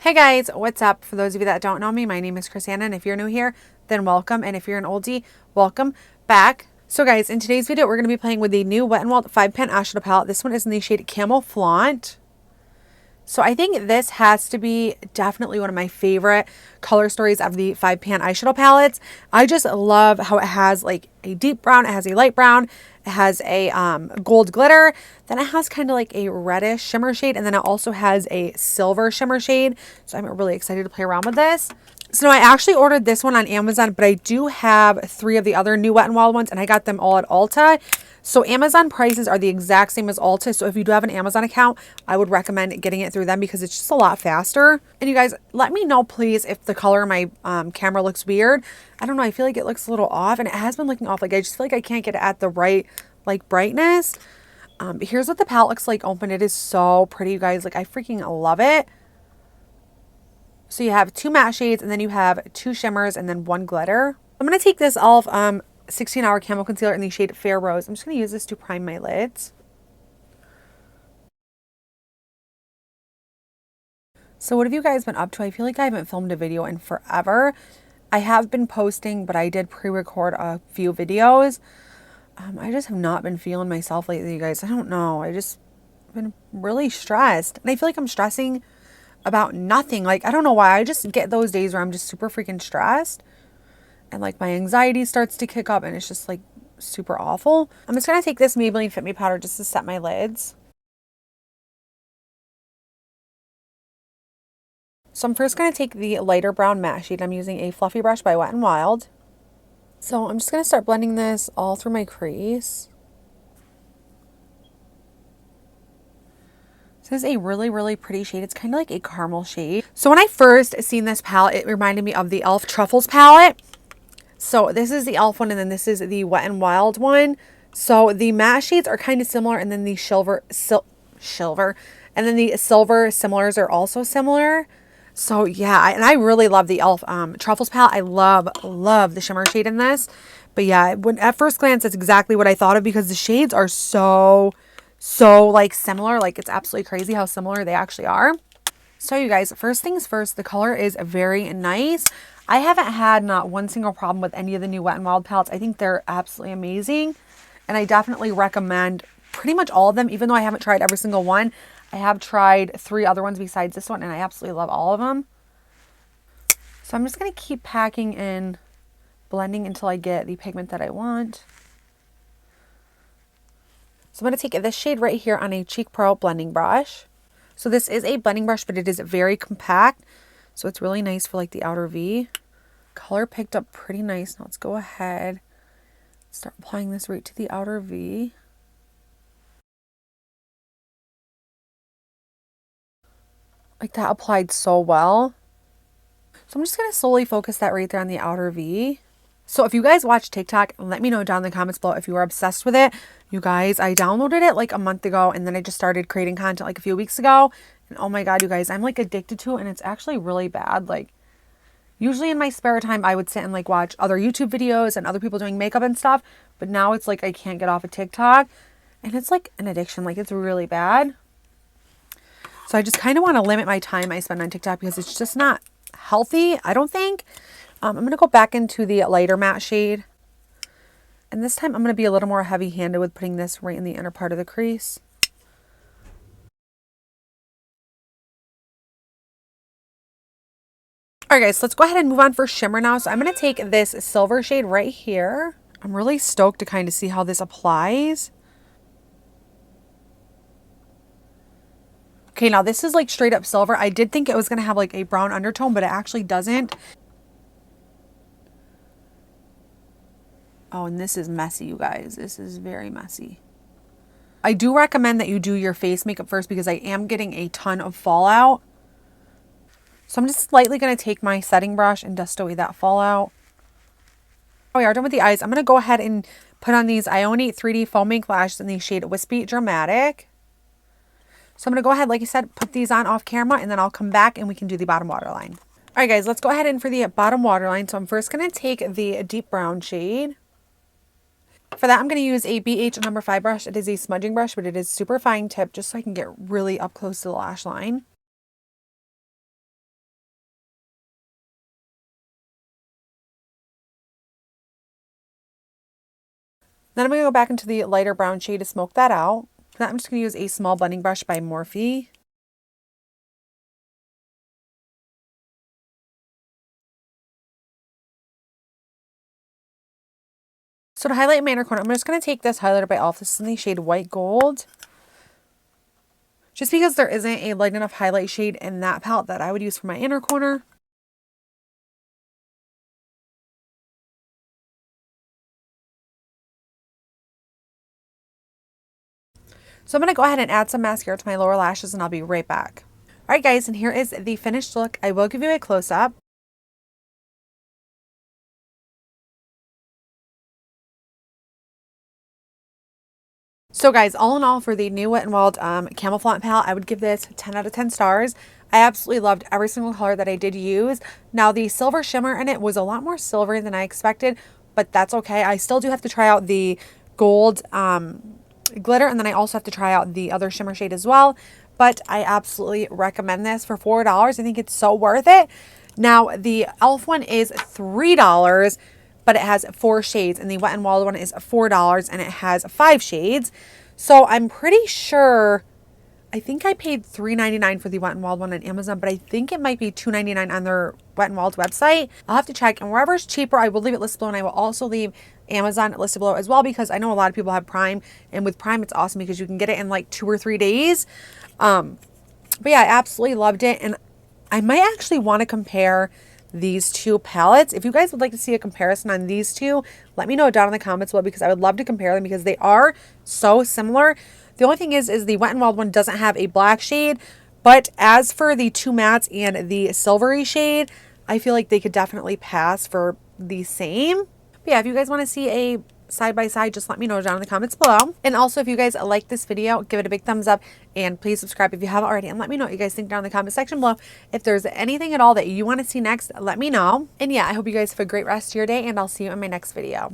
Hey guys, what's up? For those of you that don't know me, my name is Crissanna, and if you're new here, then welcome, and if you're an oldie, welcome back. So guys, in today's video, we're going to be playing with the new Wet n Wild 5-pan eyeshadow palette. This one is in the shade Camo-Flaunt. So I think this has to be definitely one of my favorite color stories of the 5-pan eyeshadow palettes. I just love how it has like a deep brown, it has a light brown, it has a gold glitter, then it has kind of like a reddish shimmer shade, and then it also has a silver shimmer shade. So I'm really excited to play around with this. So now I actually ordered this one on Amazon, but I do have 3 of the other new Wet n Wild ones, and I got them all at Ulta. So Amazon prices are the exact same as Ulta. So if you do have an Amazon account, I would recommend getting it through them because it's just a lot faster. And you guys, let me know please if the color of my camera looks weird. I don't know. I feel like it looks a little off, and it has been looking off. Like I just feel like I can't get it at the right like brightness. But here's what the palette looks like open. It is so pretty, you guys. Like I freaking love it. So you have 2 matte shades, and then you have 2 shimmers, and then 1 glitter. I'm going to take this e.l.f. 16-hour camo concealer in the shade Fair Rose. I'm just going to use this to prime my lids. So what have you guys been up to? I feel like I haven't filmed a video in forever. I have been posting, but I did pre-record a few videos. I just have not been feeling myself lately, you guys. I don't know. I just been really stressed. And I feel like I'm stressing about nothing. Like, I don't know why. I just get those days where I'm just super freaking stressed. And like my anxiety starts to kick up and it's just like super awful. I'm just going to take this Maybelline Fit Me powder just to set my lids. So I'm first going to take the lighter brown matte shade. I'm using a fluffy brush by Wet n Wild. So I'm just going to start blending this all through my crease. This is a really, really pretty shade. It's kind of like a caramel shade. So when I first seen this palette, it reminded me of the e.l.f. Truffles palette. So this is the e.l.f. one, and then this is the Wet n Wild one. So the matte shades are kind of similar, and then the silver similars are also similar. So yeah, and I really love the e.l.f. Truffles palette. I love the shimmer shade in this. But yeah, at first glance, that's exactly what I thought of because the shades are so like similar. Like it's absolutely crazy how similar they actually are. So you guys, first things first, the color is very nice. I haven't had not one single problem with any of the new Wet n Wild palettes. I think they're absolutely amazing. And I definitely recommend pretty much all of them, even though I haven't tried every single one. I have tried 3 other ones besides this one, and I absolutely love all of them. So I'm just going to keep packing in, blending until I get the pigment that I want. So I'm going to take this shade right here on a Cheek Pro blending brush. So this is a blending brush, but it is very compact. So it's really nice for like the outer V. Color picked up pretty nice. Now let's go ahead, start applying this right to the outer V. Like that applied so well. So I'm just going to slowly focus that right there on the outer V. So if you guys watch TikTok, let me know down in the comments below if you are obsessed with it. You guys, I downloaded it like a month ago, and then I just started creating content like a few weeks ago. And oh my God, you guys, I'm like addicted to it, and it's actually really bad. Like usually in my spare time, I would sit and like watch other YouTube videos and other people doing makeup and stuff. But now it's like I can't get off of TikTok, and it's like an addiction. Like it's really bad. So I just kind of want to limit my time I spend on TikTok because it's just not healthy, I don't think. I'm going to go back into the lighter matte shade. And this time I'm going to be a little more heavy-handed with putting this right in the inner part of the crease. Alright guys, so let's go ahead and move on for shimmer now. So I'm going to take this silver shade right here. I'm really stoked to kind of see how this applies. Okay, now this is like straight up silver. I did think it was going to have like a brown undertone, but it actually doesn't. Oh, and this is messy, you guys. This is very messy. I do recommend that you do your face makeup first because I am getting a ton of fallout. So I'm just slightly going to take my setting brush and dust away that fallout. Oh, we are done with the eyes. I'm going to go ahead and put on these Ioni 3D Foam Ink Lashes in the shade Wispy Dramatic. So I'm going to go ahead, like I said, put these on off camera, and then I'll come back and we can do the bottom waterline. All right, guys, let's go ahead and for the bottom waterline. So I'm first going to take the deep brown shade. For that, I'm going to use a BH number 5 brush. It is a smudging brush, but it is super fine tip just so I can get really up close to the lash line. Then I'm going to go back into the lighter brown shade to smoke that out. Then I'm just going to use a small blending brush by Morphe. So to highlight my inner corner, I'm just going to take this highlighter by e.l.f. This is in the shade White Gold. Just because there isn't a light enough highlight shade in that palette that I would use for my inner corner. So I'm going to go ahead and add some mascara to my lower lashes and I'll be right back. Alright guys, and here is the finished look. I will give you a close-up. So guys, all in all, for the new Wet n Wild Camo-Flaunt palette, I would give this 10 out of 10 stars. I absolutely loved every single color that I did use. Now, the silver shimmer in it was a lot more silvery than I expected, but that's okay. I still do have to try out the gold glitter, and then I also have to try out the other shimmer shade as well. But I absolutely recommend this for $4. I think it's so worth it. Now, the e.l.f. one is $3, but it has 4 shades, and the Wet n Wild one is $4 and it has 5 shades. So I'm pretty sure, I think I paid $3.99 for the Wet n Wild one on Amazon, but I think it might be $2.99 on their Wet n Wild website. I'll have to check, and wherever it's cheaper, I will leave it listed below, and I will also leave Amazon listed below as well, because I know a lot of people have Prime, and with Prime it's awesome because you can get it in like 2 or 3 days. But yeah, I absolutely loved it, and I might actually want to compare these two palettes. If you guys would like to see a comparison on these two, let me know down in the comments below, because I would love to compare them because they are so similar. The only thing is the Wet n Wild one doesn't have a black shade, but as for the two mattes and the silvery shade, I feel like they could definitely pass for the same. But yeah, if you guys want to see a side by side, just let me know down in the comments below. And also, if you guys like this video, give it a big thumbs up, and please subscribe if you haven't already, and let me know what you guys think down in the comment section below. If there's anything at all that you want to see next, let me know. And yeah, I hope you guys have a great rest of your day, and I'll see you in my next video.